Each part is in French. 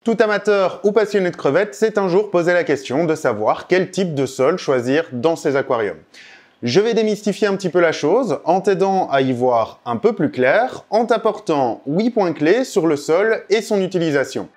Tout amateur ou passionné de crevettes s'est un jour posé la question de savoir quel type de sol choisir dans ses aquariums. Je vais démystifier un petit peu la chose en t'aidant à y voir un peu plus clair en t'apportant 8 points clés sur le sol et son utilisation.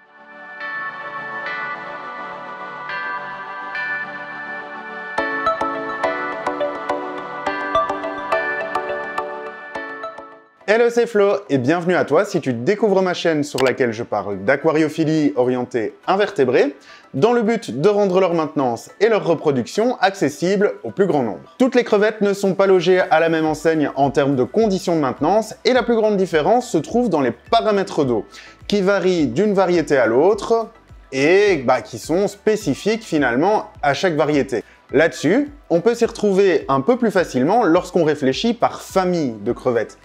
Hello, c'est Flo et bienvenue à toi si tu découvres ma chaîne sur laquelle je parle d'aquariophilie orientée invertébrés dans le but de rendre leur maintenance et leur reproduction accessibles au plus grand nombre. Toutes les crevettes ne sont pas logées à la même enseigne en termes de conditions de maintenance et la plus grande différence se trouve dans les paramètres d'eau qui varient d'une variété à l'autre et qui sont spécifiques finalement à chaque variété. Là-dessus, on peut s'y retrouver un peu plus facilement lorsqu'on réfléchit par famille de crevettes.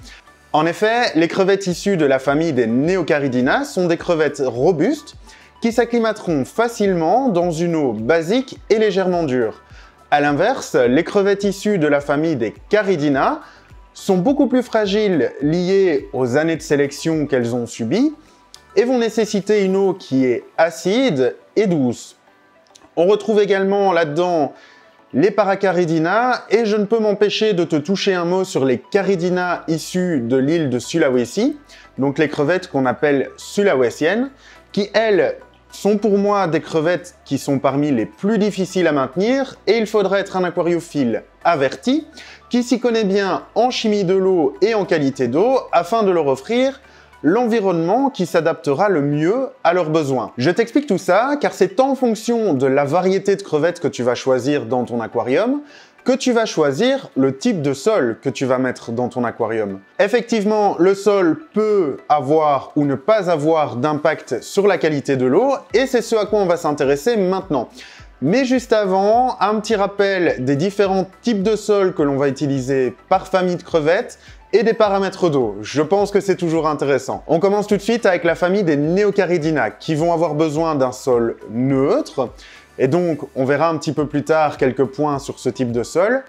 En effet, les crevettes issues de la famille des Neocaridina sont des crevettes robustes qui s'acclimateront facilement dans une eau basique et légèrement dure. A l'inverse, les crevettes issues de la famille des Caridina sont beaucoup plus fragiles liées aux années de sélection qu'elles ont subies et vont nécessiter une eau qui est acide et douce. On retrouve également là-dedans les Paracaridina, et je ne peux m'empêcher de te toucher un mot sur les Caridina issus de l'île de Sulawesi, donc les crevettes qu'on appelle sulawesiennes, qui elles sont pour moi des crevettes qui sont parmi les plus difficiles à maintenir, et il faudra être un aquariophile averti, qui s'y connaît bien en chimie de l'eau et en qualité d'eau, afin de leur offrir l'environnement qui s'adaptera le mieux à leurs besoins. Je t'explique tout ça car c'est en fonction de la variété de crevettes que tu vas choisir dans ton aquarium que tu vas choisir le type de sol que tu vas mettre dans ton aquarium. Effectivement, le sol peut avoir ou ne pas avoir d'impact sur la qualité de l'eau et c'est ce à quoi on va s'intéresser maintenant. Mais juste avant, un petit rappel des différents types de sols que l'on va utiliser par famille de crevettes et des paramètres d'eau. Je pense que c'est toujours intéressant. On commence tout de suite avec la famille des Neocaridina qui vont avoir besoin d'un sol neutre. Et donc, on verra un petit peu plus tard quelques points sur ce type de sol.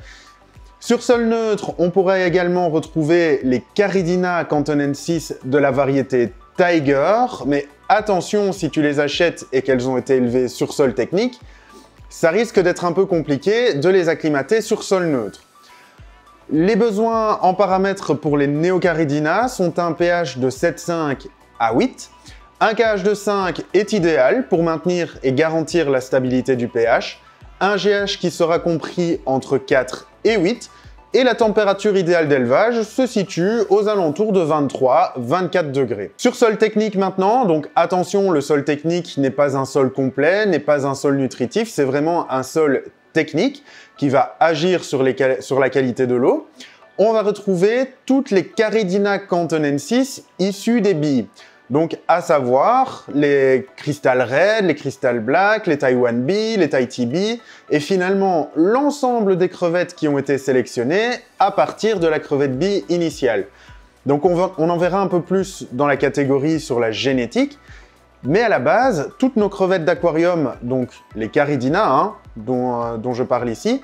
Sur sol neutre, on pourrait également retrouver les Caridina cantonensis de la variété Tiger. Mais attention, si tu les achètes et qu'elles ont été élevées sur sol technique, ça risque d'être un peu compliqué de les acclimater sur sol neutre. Les besoins en paramètres pour les Neocaridina sont un pH de 7,5 à 8. Un pH de 5 est idéal pour maintenir et garantir la stabilité du pH. Un GH qui sera compris entre 4 et 8. Et la température idéale d'élevage se situe aux alentours de 23-24 degrés. Sur sol technique maintenant, donc attention, le sol technique n'est pas un sol complet, n'est pas un sol nutritif, c'est vraiment un sol technique qui va agir sur la qualité de l'eau. On va retrouver toutes les Caridina cantonensis issues des billes. Donc à savoir les Crystal Red, les Crystal Black, les Taiwan Bee, les Tahiti Bee et finalement l'ensemble des crevettes qui ont été sélectionnées à partir de la crevette bee initiale. Donc on en verra un peu plus dans la catégorie sur la génétique. Mais à la base, toutes nos crevettes d'aquarium, donc les Caridina, dont je parle ici,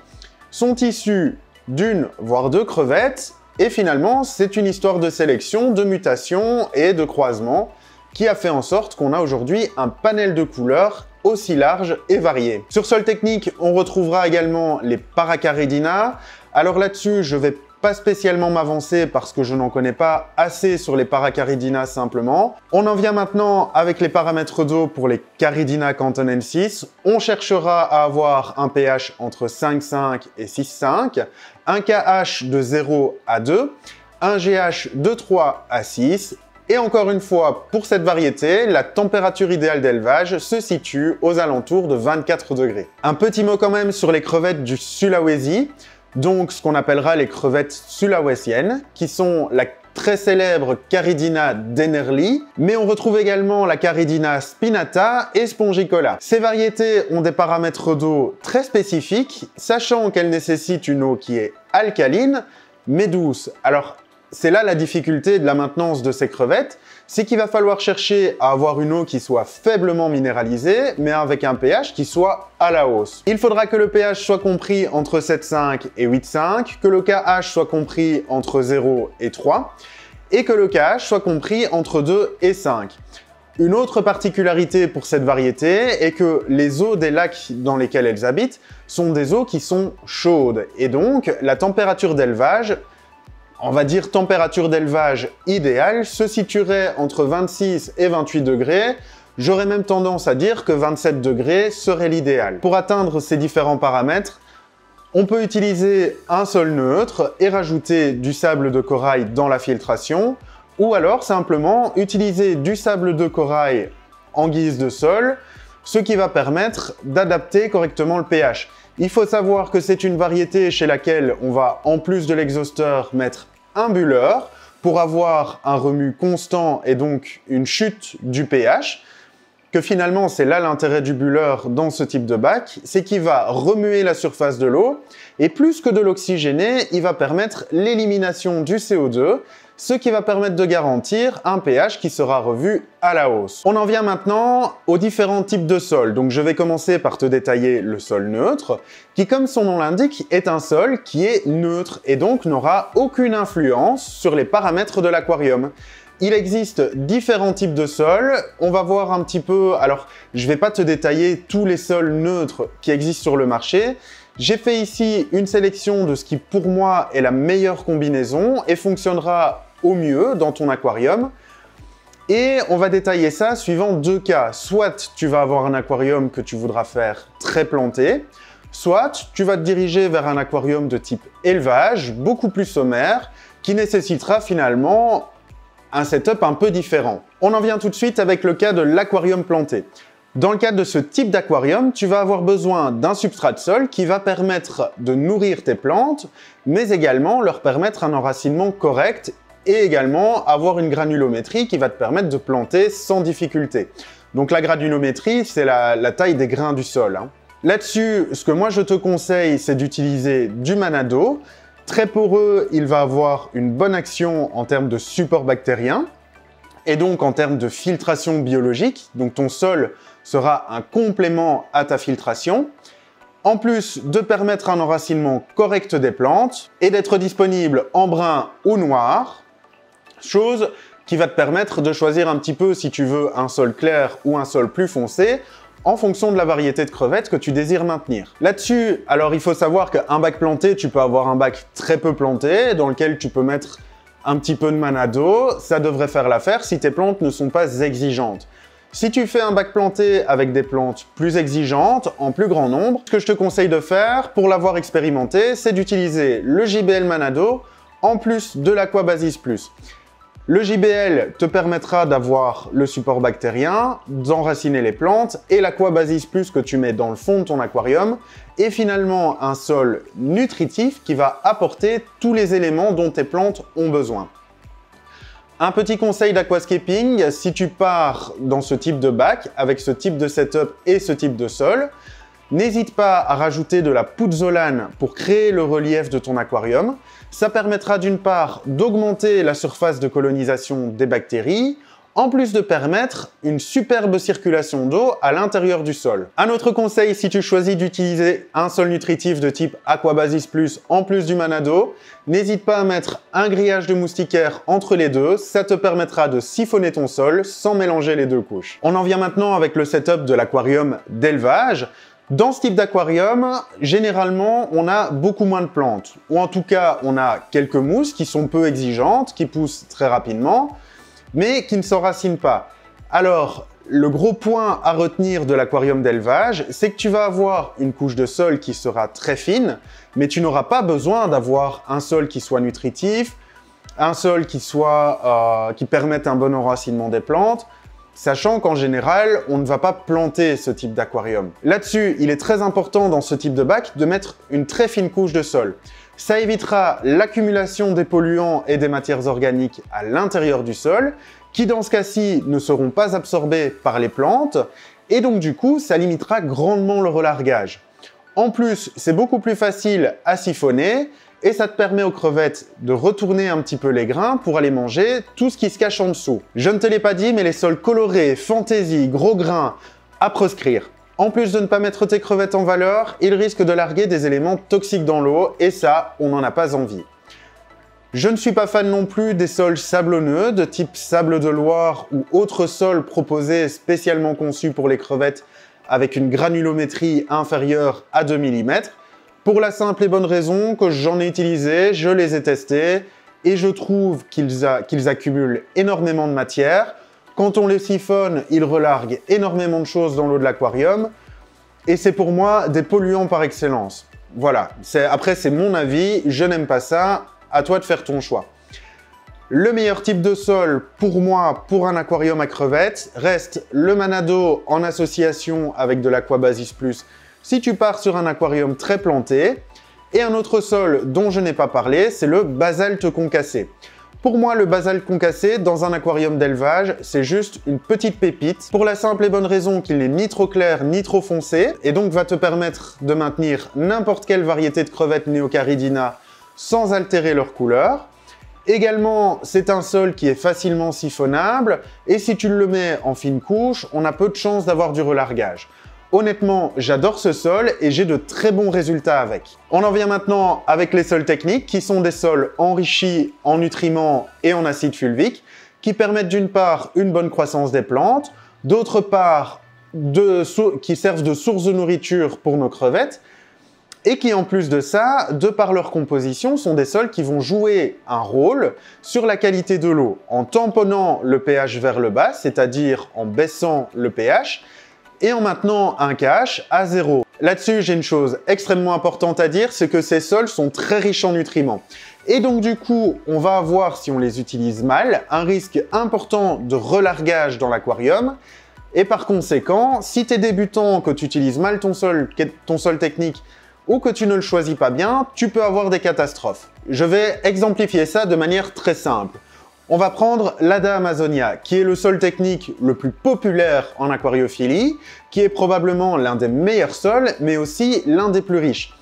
sont issues d'une voire deux crevettes, et finalement, c'est une histoire de sélection, de mutation et de croisement qui a fait en sorte qu'on a aujourd'hui un panel de couleurs aussi large et varié. Sur sol technique, on retrouvera également les Paracaridina. Alors là-dessus, je vais pas spécialement m'avancer parce que je n'en connais pas assez sur les Paracaridina simplement. On en vient maintenant avec les paramètres d'eau pour les Caridina cantonensis. On cherchera à avoir un pH entre 5,5 et 6,5, un KH de 0 à 2, un GH de 3 à 6, et encore une fois, pour cette variété, la température idéale d'élevage se situe aux alentours de 24 degrés. Un petit mot quand même sur les crevettes du Sulawesi. Donc ce qu'on appellera les crevettes sulawesiennes, qui sont la très célèbre Caridina denerli, mais on retrouve également la Caridina spinata et spongicola. Ces variétés ont des paramètres d'eau très spécifiques, sachant qu'elles nécessitent une eau qui est alcaline, mais douce. Alors c'est là la difficulté de la maintenance de ces crevettes, c'est qu'il va falloir chercher à avoir une eau qui soit faiblement minéralisée, mais avec un pH qui soit à la hausse. Il faudra que le pH soit compris entre 7,5 et 8,5, que le KH soit compris entre 0 et 3, et que le KH soit compris entre 2 et 5. Une autre particularité pour cette variété est que les eaux des lacs dans lesquels elles habitent sont des eaux qui sont chaudes. Et donc, la température d'élevage, on va dire température d'élevage idéale, se situerait entre 26 et 28 degrés. J'aurais même tendance à dire que 27 degrés serait l'idéal. Pour atteindre ces différents paramètres, on peut utiliser un sol neutre et rajouter du sable de corail dans la filtration, ou alors simplement utiliser du sable de corail en guise de sol, ce qui va permettre d'adapter correctement le pH. Il faut savoir que c'est une variété chez laquelle on va, en plus de l'exhausteur, mettre un bulleur pour avoir un remue constant et donc une chute du pH, que finalement c'est là l'intérêt du bulleur dans ce type de bac, c'est qu'il va remuer la surface de l'eau et plus que de l'oxygéner, il va permettre l'élimination du CO2, ce qui va permettre de garantir un pH qui sera revu à la hausse. On en vient maintenant aux différents types de sols. Donc je vais commencer par te détailler le sol neutre, qui comme son nom l'indique est un sol qui est neutre et donc n'aura aucune influence sur les paramètres de l'aquarium. Il existe différents types de sols, on va voir un petit peu, alors je vais pas te détailler tous les sols neutres qui existent sur le marché, j'ai fait ici une sélection de ce qui pour moi est la meilleure combinaison et fonctionnera au mieux dans ton aquarium. Et on va détailler ça suivant deux cas. Soit tu vas avoir un aquarium que tu voudras faire très planté, soit tu vas te diriger vers un aquarium de type élevage, beaucoup plus sommaire, qui nécessitera finalement un setup un peu différent. On en vient tout de suite avec le cas de l'aquarium planté. Dans le cadre de ce type d'aquarium, tu vas avoir besoin d'un substrat de sol qui va permettre de nourrir tes plantes, mais également leur permettre un enracinement correct et également avoir une granulométrie qui va te permettre de planter sans difficulté. Donc la granulométrie, c'est la taille des grains du sol. Là-dessus, ce que moi je te conseille, c'est d'utiliser du Manado. Très poreux, il va avoir une bonne action en termes de support bactérien et donc en termes de filtration biologique. Donc ton sol sera un complément à ta filtration, en plus de permettre un enracinement correct des plantes et d'être disponible en brun ou noir, chose qui va te permettre de choisir un petit peu si tu veux un sol clair ou un sol plus foncé, en fonction de la variété de crevettes que tu désires maintenir. Là-dessus, alors il faut savoir qu'un bac planté, tu peux avoir un bac très peu planté, dans lequel tu peux mettre un petit peu de Manado, ça devrait faire l'affaire si tes plantes ne sont pas exigeantes. Si tu fais un bac planté avec des plantes plus exigeantes, en plus grand nombre, ce que je te conseille de faire, pour l'avoir expérimenté, c'est d'utiliser le JBL Manado en plus de l'Aquabasis Plus. Le JBL te permettra d'avoir le support bactérien, d'enraciner les plantes, et l'Aquabasis Plus que tu mets dans le fond de ton aquarium est finalement un sol nutritif qui va apporter tous les éléments dont tes plantes ont besoin. Un petit conseil d'aquascaping, si tu pars dans ce type de bac, avec ce type de setup et ce type de sol, n'hésite pas à rajouter de la pouzzolane pour créer le relief de ton aquarium. Ça permettra d'une part d'augmenter la surface de colonisation des bactéries, en plus de permettre une superbe circulation d'eau à l'intérieur du sol. Un autre conseil, si tu choisis d'utiliser un sol nutritif de type Aquabasis Plus en plus du Manado, n'hésite pas à mettre un grillage de moustiquaire entre les deux, ça te permettra de siphonner ton sol sans mélanger les deux couches. On en vient maintenant avec le setup de l'aquarium d'élevage. Dans ce type d'aquarium, généralement, on a beaucoup moins de plantes. Ou en tout cas, on a quelques mousses qui sont peu exigeantes, qui poussent très rapidement, mais qui ne s'enracinent pas. Alors, le gros point à retenir de l'aquarium d'élevage, c'est que tu vas avoir une couche de sol qui sera très fine, mais tu n'auras pas besoin d'avoir un sol qui soit nutritif, un sol qui permette un bon enracinement des plantes, sachant qu'en général, on ne va pas planter ce type d'aquarium. Là-dessus, il est très important dans ce type de bac de mettre une très fine couche de sol. Ça évitera l'accumulation des polluants et des matières organiques à l'intérieur du sol, qui dans ce cas-ci ne seront pas absorbés par les plantes, et donc du coup, ça limitera grandement le relargage. En plus, c'est beaucoup plus facile à siphonner, et ça te permet aux crevettes de retourner un petit peu les grains pour aller manger tout ce qui se cache en dessous. Je ne te l'ai pas dit, mais les sols colorés, fantaisie, gros grains, à proscrire. En plus de ne pas mettre tes crevettes en valeur, ils risquent de larguer des éléments toxiques dans l'eau, et ça, on n'en a pas envie. Je ne suis pas fan non plus des sols sablonneux de type sable de Loire ou autres sols proposés spécialement conçus pour les crevettes avec une granulométrie inférieure à 2 mm, pour la simple et bonne raison que j'en ai utilisé, je les ai testés, et je trouve qu'ils accumulent énormément de matière. Quand on les siphonne, ils relarguent énormément de choses dans l'eau de l'aquarium, et c'est pour moi des polluants par excellence. Voilà, après c'est mon avis, je n'aime pas ça, à toi de faire ton choix. Le meilleur type de sol pour moi, pour un aquarium à crevettes, reste le Manado en association avec de l'Aquabasis Plus si tu pars sur un aquarium très planté. Et un autre sol dont je n'ai pas parlé, c'est le basalte concassé. Pour moi, le basalte concassé dans un aquarium d'élevage, c'est juste une petite pépite, pour la simple et bonne raison qu'il n'est ni trop clair ni trop foncé, et donc va te permettre de maintenir n'importe quelle variété de crevettes Neocaridina sans altérer leur couleur. Également, c'est un sol qui est facilement siphonnable, et si tu le mets en fine couche, on a peu de chances d'avoir du relargage. Honnêtement, j'adore ce sol et j'ai de très bons résultats avec. On en vient maintenant avec les sols techniques, qui sont des sols enrichis en nutriments et en acide fulvique, qui permettent d'une part une bonne croissance des plantes, d'autre part qui servent de source de nourriture pour nos crevettes, et qui en plus de ça, de par leur composition, sont des sols qui vont jouer un rôle sur la qualité de l'eau, en tamponnant le pH vers le bas, c'est-à-dire en baissant le pH, et en maintenant un pH à 0. Là-dessus, j'ai une chose extrêmement importante à dire, c'est que ces sols sont très riches en nutriments. Et donc du coup, on va avoir, si on les utilise mal, un risque important de relargage dans l'aquarium. Et par conséquent, si tu es débutant, que tu utilises mal ton sol technique, ou que tu ne le choisis pas bien, tu peux avoir des catastrophes. Je vais exemplifier ça de manière très simple. On va prendre l'Hada Amazonia, qui est le sol technique le plus populaire en aquariophilie, qui est probablement l'un des meilleurs sols, mais aussi l'un des plus riches.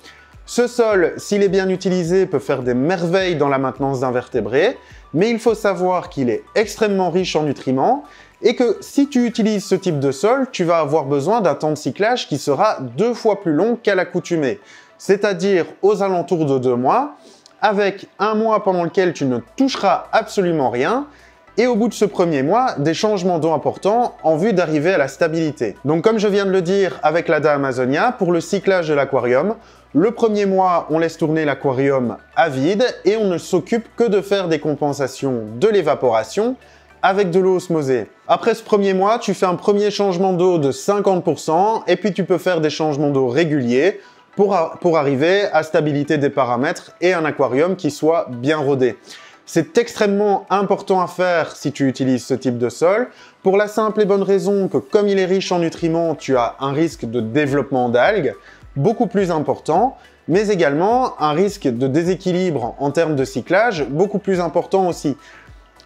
Ce sol, s'il est bien utilisé, peut faire des merveilles dans la maintenance d'invertébrés, mais il faut savoir qu'il est extrêmement riche en nutriments, et que si tu utilises ce type de sol, tu vas avoir besoin d'un temps de cyclage qui sera 2 fois plus long qu'à l'accoutumée, c'est-à-dire aux alentours de 2 mois, avec 1 mois pendant lequel tu ne toucheras absolument rien, et au bout de ce premier mois, des changements d'eau importants en vue d'arriver à la stabilité. Donc comme je viens de le dire avec l'Hada Amazonia, pour le cyclage de l'aquarium, le premier mois, on laisse tourner l'aquarium à vide et on ne s'occupe que de faire des compensations de l'évaporation avec de l'eau osmosée. Après ce premier mois, tu fais un premier changement d'eau de 50% et puis tu peux faire des changements d'eau réguliers pour arriver à stabilité des paramètres et un aquarium qui soit bien rodé. C'est extrêmement important à faire si tu utilises ce type de sol, pour la simple et bonne raison que comme il est riche en nutriments, tu as un risque de développement d'algues beaucoup plus important, mais également un risque de déséquilibre en termes de cyclage beaucoup plus important aussi.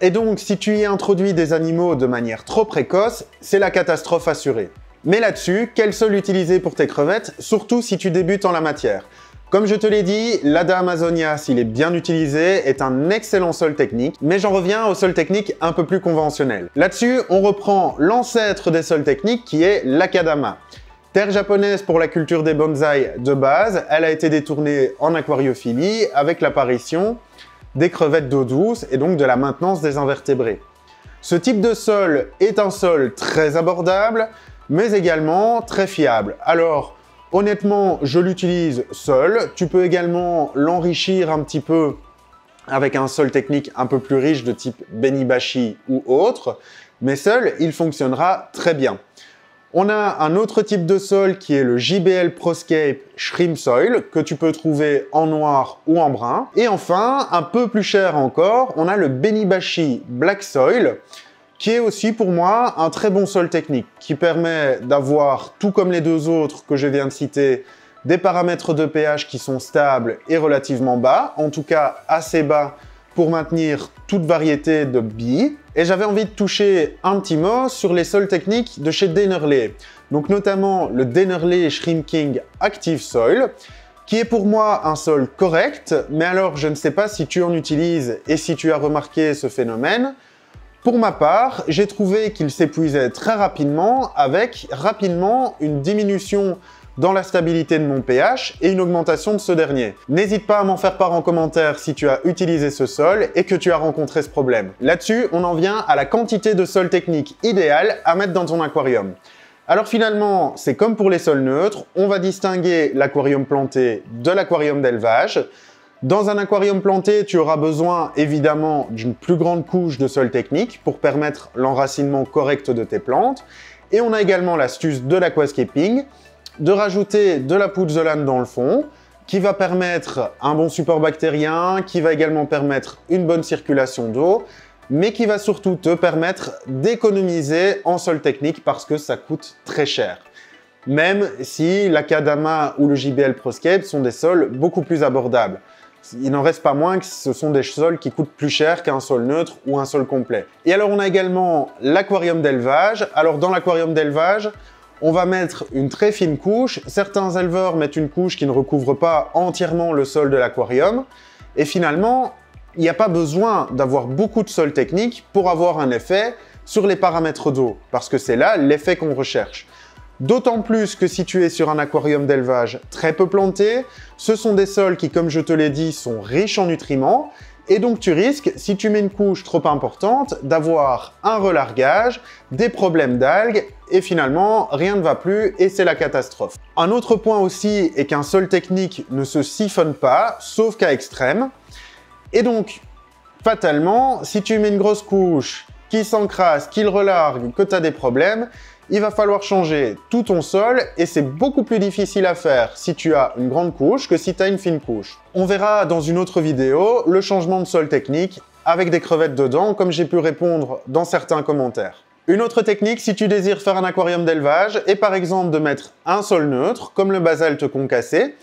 Et donc, si tu y introduis des animaux de manière trop précoce, c'est la catastrophe assurée. Mais là-dessus, quel sol utiliser pour tes crevettes, surtout si tu débutes en la matière? Comme je te l'ai dit, l'Hada Amazonia, s'il est bien utilisé, est un excellent sol technique, mais j'en reviens au sol technique un peu plus conventionnel. Là-dessus, on reprend l'ancêtre des sols techniques qui est l'Akadama. Terre japonaise pour la culture des bonsaïs de base, elle a été détournée en aquariophilie avec l'apparition des crevettes d'eau douce et donc de la maintenance des invertébrés. Ce type de sol est un sol très abordable, mais également très fiable. Alors, honnêtement, je l'utilise seul. Tu peux également l'enrichir un petit peu avec un sol technique un peu plus riche de type Benibashi ou autre, mais seul, il fonctionnera très bien. On a un autre type de sol qui est le JBL Proscape Shrimp Soil, que tu peux trouver en noir ou en brun. Et enfin, un peu plus cher encore, on a le Benibashi Black Soil, qui est aussi pour moi un très bon sol technique, qui permet d'avoir, tout comme les deux autres que je viens de citer, des paramètres de pH qui sont stables et relativement bas, en tout cas assez bas pour maintenir toute variété de billes. Et j'avais envie de toucher un petit mot sur les sols techniques de chez Dennerle. Donc notamment le Dennerle Shrimp King Active Soil, qui est pour moi un sol correct, mais alors je ne sais pas si tu en utilises et si tu as remarqué ce phénomène. Pour ma part, j'ai trouvé qu'il s'épuisait très rapidement, avec rapidement une diminution dans la stabilité de mon pH et une augmentation de ce dernier. N'hésite pas à m'en faire part en commentaire si tu as utilisé ce sol et que tu as rencontré ce problème. Là-dessus, on en vient à la quantité de sol technique idéale à mettre dans ton aquarium. Alors finalement, c'est comme pour les sols neutres, on va distinguer l'aquarium planté de l'aquarium d'élevage. Dans un aquarium planté, tu auras besoin évidemment d'une plus grande couche de sol technique pour permettre l'enracinement correct de tes plantes. Et on a également l'astuce de l'aquascaping, de rajouter de la pouzzolane dans le fond, qui va permettre un bon support bactérien, qui va également permettre une bonne circulation d'eau, mais qui va surtout te permettre d'économiser en sol technique parce que ça coûte très cher. Même si l'Akadama ou le JBL ProScape sont des sols beaucoup plus abordables. Il n'en reste pas moins que ce sont des sols qui coûtent plus cher qu'un sol neutre ou un sol complet. Et alors on a également l'aquarium d'élevage. Alors dans l'aquarium d'élevage, on va mettre une très fine couche. Certains éleveurs mettent une couche qui ne recouvre pas entièrement le sol de l'aquarium. Et finalement, il n'y a pas besoin d'avoir beaucoup de sol technique pour avoir un effet sur les paramètres d'eau, parce que c'est là l'effet qu'on recherche. D'autant plus que si tu es sur un aquarium d'élevage très peu planté, ce sont des sols qui, comme je te l'ai dit, sont riches en nutriments, et donc tu risques, si tu mets une couche trop importante, d'avoir un relargage, des problèmes d'algues, et finalement, rien ne va plus et c'est la catastrophe. Un autre point aussi est qu'un sol technique ne se siphonne pas, sauf cas extrême. Et donc, fatalement, si tu mets une grosse couche qui s'encrasse, qui le relargue, que tu as des problèmes, il va falloir changer tout ton sol et c'est beaucoup plus difficile à faire si tu as une grande couche que si tu as une fine couche. On verra dans une autre vidéo le changement de sol technique avec des crevettes dedans, comme j'ai pu répondre dans certains commentaires. Une autre technique, si tu désires faire un aquarium d'élevage, est par exemple de mettre un sol neutre, comme le basalte concassé,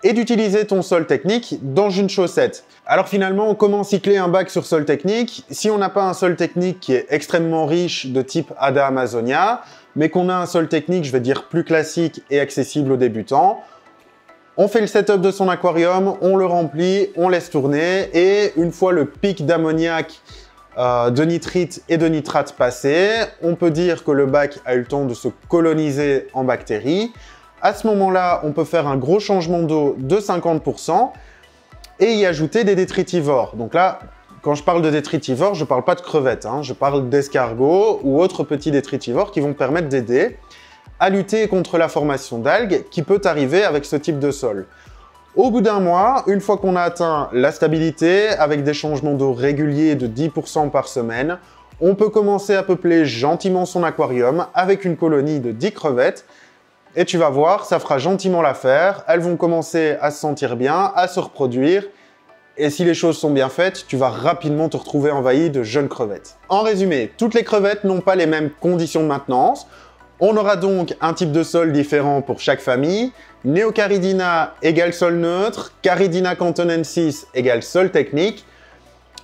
et d'utiliser ton sol technique dans une chaussette. Alors finalement, comment cycler un bac sur sol technique? Si on n'a pas un sol technique qui est extrêmement riche de type Ada Amazonia, mais qu'on a un sol technique, je vais dire, plus classique et accessible aux débutants, on fait le setup de son aquarium, on le remplit, on laisse tourner, et une fois le pic d'ammoniac, de nitrite et de nitrate passé, on peut dire que le bac a eu le temps de se coloniser en bactéries. À ce moment-là, on peut faire un gros changement d'eau de 50% et y ajouter des détritivores. Donc là, quand je parle de détritivores, je ne parle pas de crevettes, hein, je parle d'escargots ou autres petits détritivores qui vont permettre d'aider à lutter contre la formation d'algues qui peut arriver avec ce type de sol. Au bout d'un mois, une fois qu'on a atteint la stabilité, avec des changements d'eau réguliers de 10% par semaine, on peut commencer à peupler gentiment son aquarium avec une colonie de 10 crevettes. Et tu vas voir, ça fera gentiment l'affaire, elles vont commencer à se sentir bien, à se reproduire, et si les choses sont bien faites, tu vas rapidement te retrouver envahi de jeunes crevettes. En résumé, toutes les crevettes n'ont pas les mêmes conditions de maintenance, on aura donc un type de sol différent pour chaque famille. Neocaridina égale sol neutre, Caridina cantonensis égale sol technique,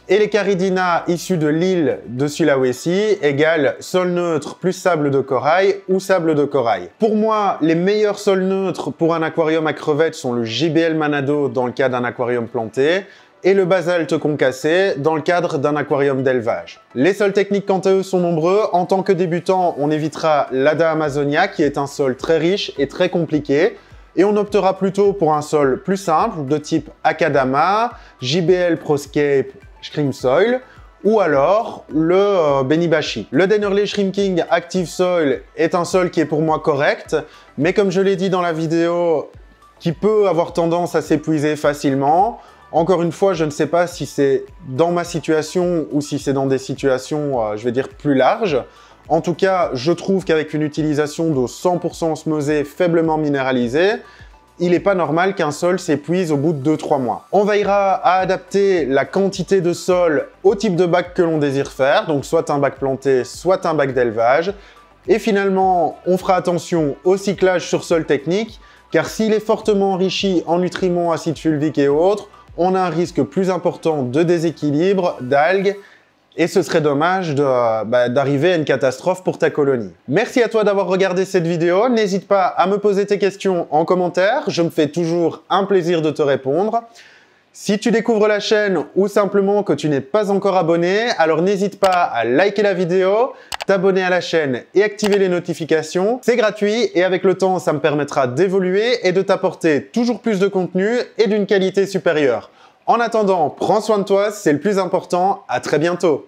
et les Caridina issus de l'île de Sulawesi égale sol neutre plus sable de corail ou sable de corail. Pour moi, les meilleurs sols neutres pour un aquarium à crevettes sont le JBL Manado dans le cas d'un aquarium planté et le basalte concassé dans le cadre d'un aquarium d'élevage. Les sols techniques quant à eux sont nombreux. En tant que débutant, on évitera l'Ada Amazonia qui est un sol très riche et très compliqué. Et on optera plutôt pour un sol plus simple de type Akadama, JBL ProScape Shrimp Soil ou alors le Benibashi. Le Dennerle Shrimp King Active Soil est un sol qui est pour moi correct, mais comme je l'ai dit dans la vidéo, qui peut avoir tendance à s'épuiser facilement. Encore une fois, je ne sais pas si c'est dans ma situation ou si c'est dans des situations, je vais dire, plus larges. En tout cas, je trouve qu'avec une utilisation d'eau 100% osmosée faiblement minéralisée, il n'est pas normal qu'un sol s'épuise au bout de 2-3 mois. On veillera à adapter la quantité de sol au type de bac que l'on désire faire, donc soit un bac planté, soit un bac d'élevage. Et finalement, on fera attention au cyclage sur sol technique, car s'il est fortement enrichi en nutriments, acides fulviques et autres, on a un risque plus important de déséquilibre, d'algues, et ce serait dommage d'arriver à une catastrophe pour ta colonie. Merci à toi d'avoir regardé cette vidéo. N'hésite pas à me poser tes questions en commentaire. Je me fais toujours un plaisir de te répondre. Si tu découvres la chaîne ou simplement que tu n'es pas encore abonné, alors n'hésite pas à liker la vidéo, t'abonner à la chaîne et activer les notifications. C'est gratuit et avec le temps, ça me permettra d'évoluer et de t'apporter toujours plus de contenu et d'une qualité supérieure. En attendant, prends soin de toi, c'est le plus important. À très bientôt.